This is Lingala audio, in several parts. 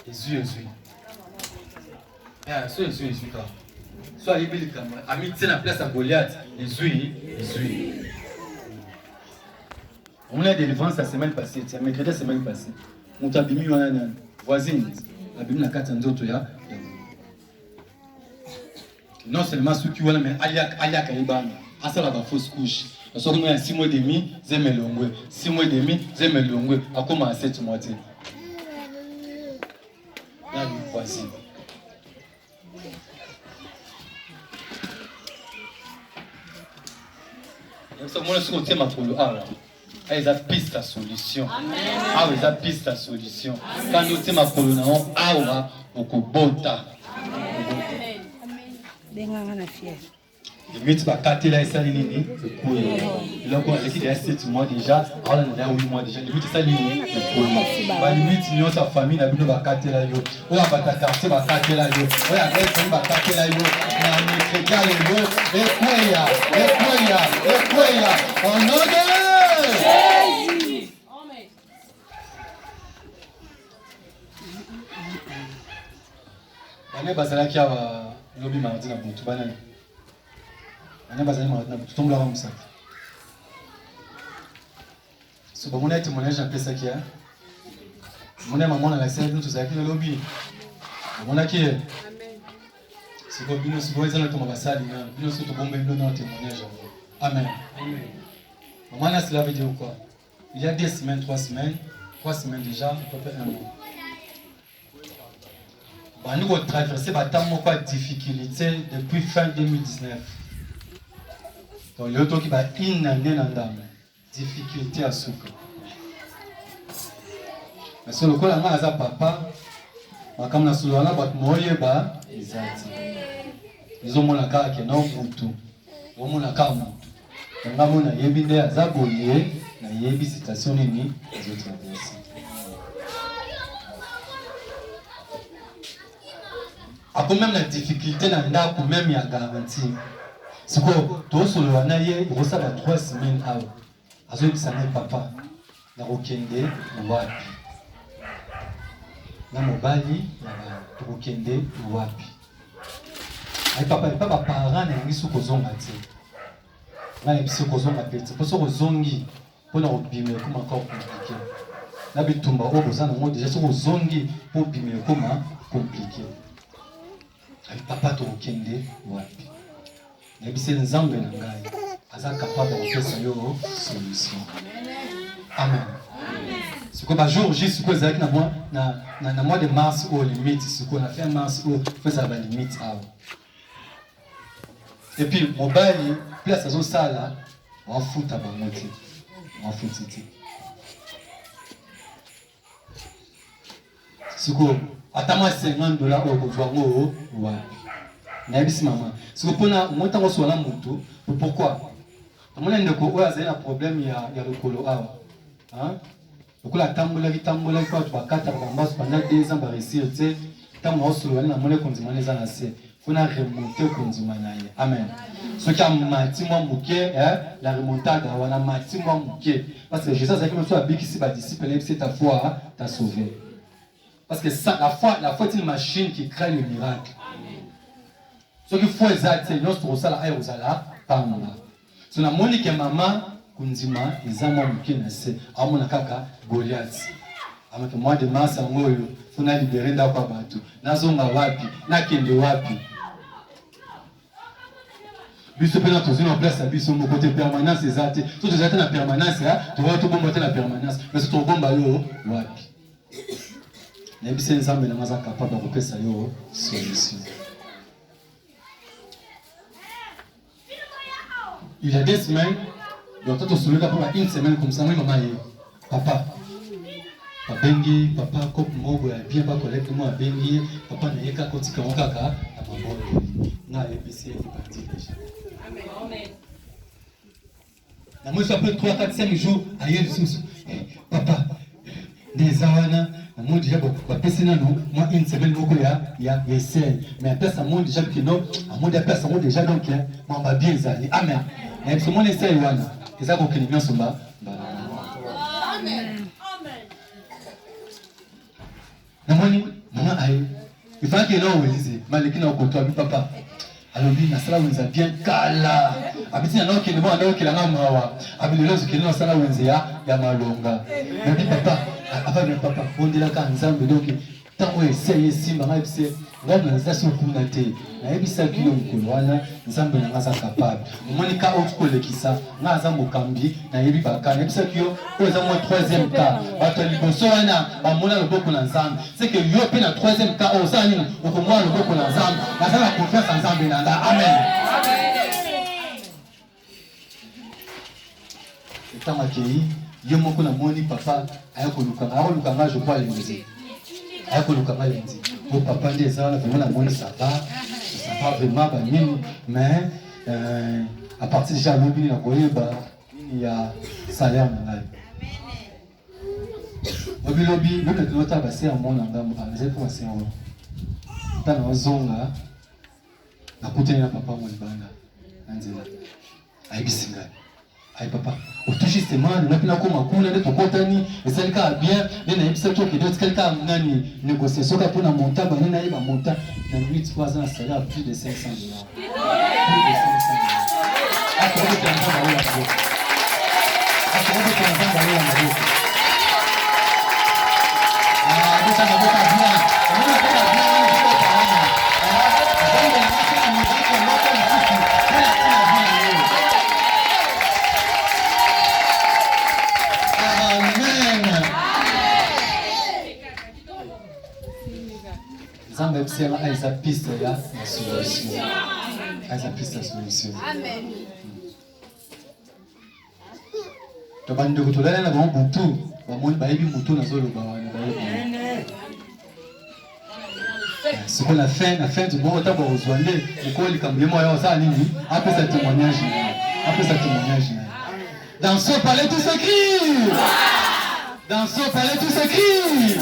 Jésus. Jésus. Soit il est comme ami tient la place à Goliath. Jésus. On a des délivrance la semaine passée, c'est mercredi la semaine passée. On t'a bimi une voisine, a bimi la carte en d'autres ya. Non seulement ceux qui ont mais alia kaibana, à ça la fausse couche. Nous sommes à 6 mois et demi, j'aime le longue. 6 mois et demi, j'aime le longue. À comment à 7 mois. Là, une voisine. Moi, je suis au thème pour le A. Ils ont piste la solution. Ah, ils ont piste la solution. Quand nous sommes pour le nom, ah, on va au Kobota. Limite, va capter là, ça, nini. Il a encore écrit des 7 mois déjà. Alors, on a 8 mois déjà. Limite, ça, nini. Limite, il y a sa famille, la vie va capter là. On va ta quartier, va capter là. On va capter là. Au nom de Jésus. On est basé là qui a lobby mardi na butu banani. On est basé là mardi na butu tombe là comme ça. So bon on a témoignage un peu ça qui a. Mon maman na la scène nous tous avec le lobby. On a qui amen. C'est comme nous c'est ça là tombe basali na. Nous surtout bombe nous dans témoignage. Amen. Maman cela veut dire quoi? Il y a 2 semaines, 3 semaines déjà, à peu près 1 mois. Nous avons traversé des difficultés depuis fin 2019. Donc, il y a une année dans la difficulté à souka. Mais si le cas là, papa, comme la soulana, ils ont mon accord qui est non boutou. Ils ont mon accord moutou. Donc, on a yébide à zaboyer, na yébi citation nini, ils ont traversé. Après même la difficulté dans la pour même il y a garantie. C'est quoi? Tout sur le wanaye, il reçoit 3 semaines avant. Azo qui s'en est papa. Na rokende wapi. Na mobali na rokende wapi. Ay papa parent na ngisu kozonga ti. Na ngisu kozonga peti. Poso kozongi pona obime kuma encore compliqué. Na bitumba oboza na mo déjà so kozongi po bime kuma compliqué. Papa to kende wapi na bise nzambe na ngai aza capable de faire yo solution. Amen. Ce que ba jour J ce que zaki na moi na mois de mars au limite ce qu'on a fait mars au fait ça va limite à. Et puis mobile place azo sala on fout à bangote on fout titi ce que attends-moi $50 au gouvernement wapi na bisi maman c'est que pona monta ngo sola mutu pourquoi amona ndeko oya zena problème ya lokolo awa hein lokolo tambola kwa tu bakata bambaso pendant 2 ans ba réussir tu tamu osolo na mona konzima neza na se fona remonter konzima na ye amen ce qui a mati moi muke la remontada wana mati moi muke parce que Jésus a dit que monsieur abiki si ba disciple c'est ta foi t'a sauvé. Parce que ça, la foi est une machine qui crée le miracle. Ce qu'il faut exact, c'est notre sala aïe aux ala, pas moi. C'est la monique maman, kunzima, les amants qui naissent, à mon kaka, Goliath. Avec moi de mars, en haut, il faut libérer d'abord bateau. Nazonga wapi, nakende wapi. Biso pena tozi en place à biso mon côté permanence exact. Tout déjà dans la permanence là, tu vas tout bombarder la permanence. Mais c'est ton bomba yo wapi. Il y a 2 semaines, donc tu te souviens pour 1 semaine comme ça, moi maman papa bengi papa comme moi bien pas collecte moi bengi papa na yeka kotika okaka na maboko na epc est parti déjà. Amen. Na moi ça peut 3 4 5 jours ailleurs papa des awana moi déjà ba pesina no moi 1 semaine beaucoup ya essaye mais après ça moi déjà que non à moi d'après ça moi déjà donc moi ba bien zali amen et ce moi essaye wana et ça ko kinyo somba amen amen na moi il fallait que l'on dise maliki na ko to abi papa alobi na sala wenza bien kala abiti na noki ndemo na noki la ngamawa abili zo kino sala wenza ya malonga na bi papa ava bien papa ondela ka nzambe donc tango essaye simba ngai bise ngana nzasi okuna te na yebisa kilo mukolo wana nzambe na ngaza capable omoni ka otukolekisa ngaza mokambi na yebi baka na yebisa kilo oza mo troisième cas bato liboso wana bamona loboko na nzambe c'est que yo pe na troisième cas oza nini okomona loboko na nzambe naza na confiance na nzambe na nga amen etamaki yo moko na moni papa ayakoluka nga je crois lenzi ayakoluka nga lenzi au papa des gens vraiment la bonne ça va vraiment ba nini mais à partir déjà lobi na koyeba il y a salaire na ngai lobi le nota ba c'est en mon ngam ba c'est pour c'est en tana ozonga na kutena papa mo libanga nzela ayibisinga ay papa justement na pina ko makuna ne tokotani esalika bien ne na yebisa to ke d'autres quelqu'un nani négociation ka pona monta ba na yeba monta na 8 ans salaire plus de 500 dollars plus de 500 dollars après que tu entends ba la go après que tu entends ba la go ah ça va pas bien on va pas bien Zamba psema aiza piste ya solution. Aiza piste ya solution. Amen. To bande ko tolala na bon butu, ba moni ba yebi butu na zolo ba wana ba yebi. Ce qu'on a fait du bon temps pour rejoindre, ko likambe mo ya sa nini? Après ce témoignage. Après ce témoignage. Dans ce palais tout s'écrit. Dans ce palais tout s'écrit.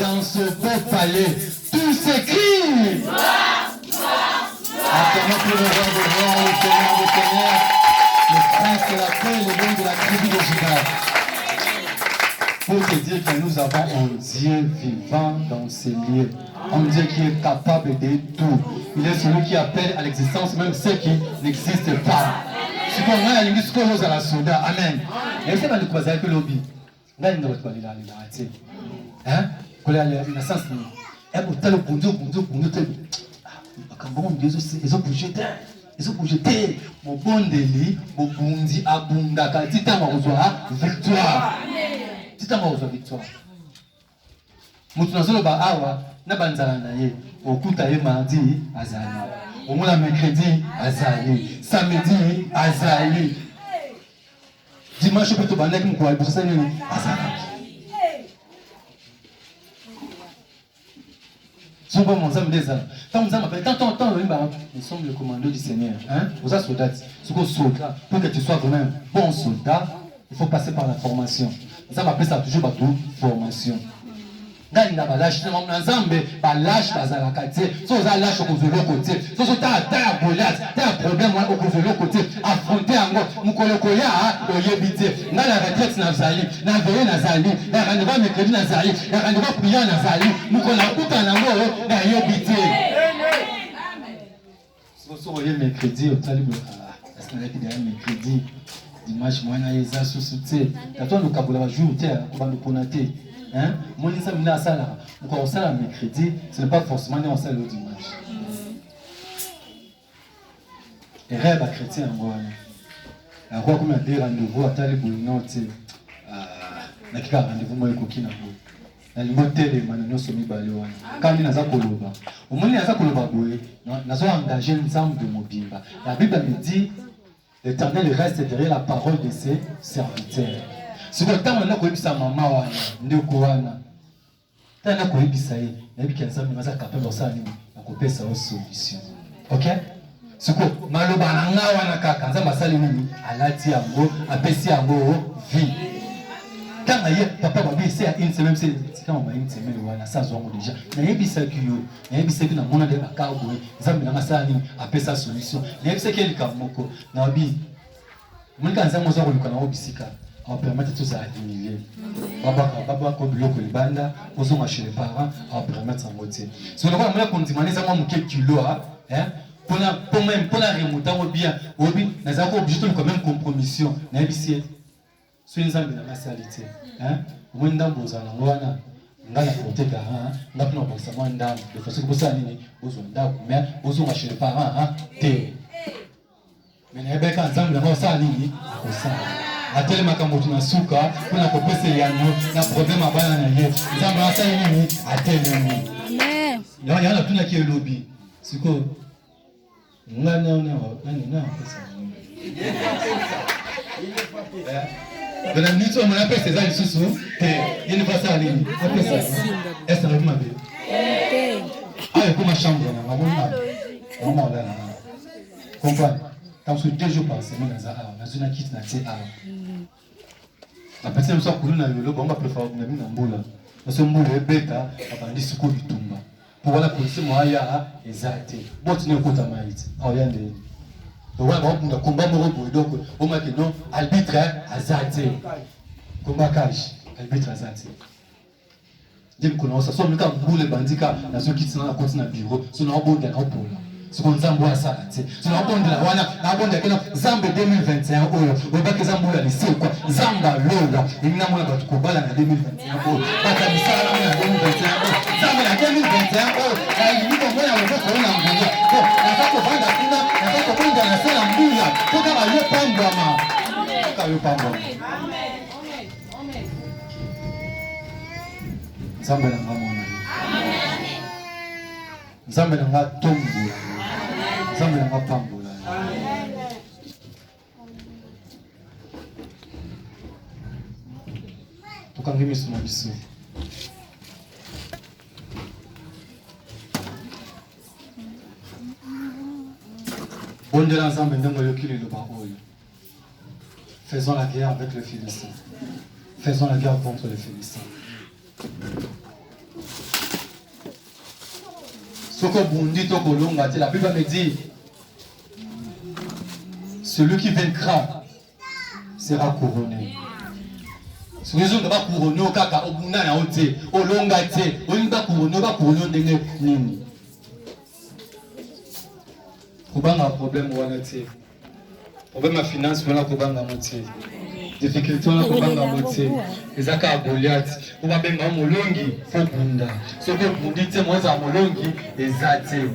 Dans ce beau palais tout s'écrit. Attendons pour le roi de roi, le Seigneur de Seigneur, le prince de la paix, le nom de la tribu de Juda. Pour te dire que nous avons un Dieu vivant dans ces lieux. Un Dieu qui est capable de tout. Il est celui qui appelle à l'existence même ceux qui n'existent pas. C'est pour moi, il y a ce qu'on ose à la soda. Amen. Et c'est pas de quoi ça que lobby. Là, il ne doit pas aller là. Hein? Pour la naissance, et pour tel pour nous, quand bon Dieu, ils ont bougé, mon bon délit, mon bondi, abunda, tita marozoa, victoire. Tita marozoa, victoire. Moutonazo ba awa, na banzala na ye, okuta ye mardi, azali. Au moins mercredi, azali. Samedi, azali. Dimanche, peut-être, banek mkwa, pour ça, azali. Nous sommes le commando du Seigneur. Hein? Vous êtes soldat. Pour que tu sois vraiment un bon soldat, il faut passer par la formation. Ça m'appelle ça toujours bateau formation. Dans la balâche, nous avons balâche dans la quartier. Si vous avez lâche au côté, si vous avez un problème au côté, affronter un mot, nous colocoya, au yébité. Dans la retraite, Nazali, dans la veille, Nazali, dans la rendez-vous mercredi, Nazali, dans la rendez-vous prière, Nazali, nous colocoya un mot, dans yébité. Si vous avez mercredi, au talibou, parce qu'on a dit mercredi, dimanche, moi, il y a des sous-soutés. Quand on a un jour, on va nous connaître. Hein? Mon examen là, ça là, quand on sait le mercredi, ce n'est pas forcément on sait le dimanche. Et rêve à chrétien en moi. La roi comme il y a des rendez-vous à Talibou, non, tu sais, n'a qu'un rendez-vous moi coquine à vous. Na limote les manano somi balewa. Quand il n'a pas koloba, au moins il n'a pas koloba boé. N'a pas engagé ensemble de mobimba. La Bible me dit, l'Éternel reste derrière la parole de ses serviteurs. Si vous avez un peu de maman, solution. Ok? Si vous avez vie. Quand papa m'a dit c'est une semaine, c'est quand on m'a une semaine ou ça déjà. Mais il y a que dans mon de la cowboy, ça me a sa solution. Il y a que le camoko. Nabi, mon quand ça m'a dit on permettre tous à humilier. Papa comme biloko libanda, osoma chez les parents, on permettre en moitié. Si on voit qu'on dit mané ça moi quelques kilos hein, pour la remonter au bien, nous avons obligé de quand même compromission, n'a ici. Soit nous avons la salité, hein, au moins dans vos années, ngana côté garant, n'a pas non ça moi ndam, de façon que ça nini, besoin ndam, mais osoma chez les parents hein, té. Mais n'a pas quand ensemble là ça nini, ça. Atele makambo tunasuka kuna kopesa yanyo na problème abana na ye nzambe asa nini atele nini amen yana tuna ki lobby siko ngana na pesa bana nito mwana pesa za lisusu yini pasa nini pesa esa na mabe ayo kuma chambre na mabona mama wala na comprendre quand sur 2 jours par semaine na zona kit na tie la personne me soit couru na yolo bon va préférer na mina mbula parce que mbula ebeta abandi siko bitumba pour la police moi ya exact bon tu ne kota maït ayande donc voilà bon na combat mo robo donc au moins que non arbitre azate combat cash arbitre azate dim kono ça so mika mbula bandika na zo kit na koti na bureau so na obonda na opola ce qu'on zambo à ça c'est la bonne la wana la bonne que zambe 2021 oyo oba ke zambo la lycée quoi zamba lola ina mona ba tukobala na 2021 oyo bata misala na 2021 zambe na 2021 oyo na ilipo mona mo ko na mbula ko na sako vanda kuna na sako kwenda na sala mbula toka ba yo pamba ma toka yo pamba amen amen zambe na mona amen zambe na tombo zambe na mapambola tukange miso na biso bondela nzambe ndenge yokili loba oyo faisons la guerre avec les Philistins, faisons la guerre contre les Philistins. Soko bundi to kolonga, la Bible me dit celui qui vaincra sera couronné. Ce que je ne pas couronné au kaka au bunda na ote, au longa te, au nimba couronné ndenge nini. Kubanga problème wana te. Problème à finance wana kubanga mote. Difficulté wana kubanga mote. Ezaka Goliath. Uba benga molongi fo bunda. Soko bundi te moza molongi ezate.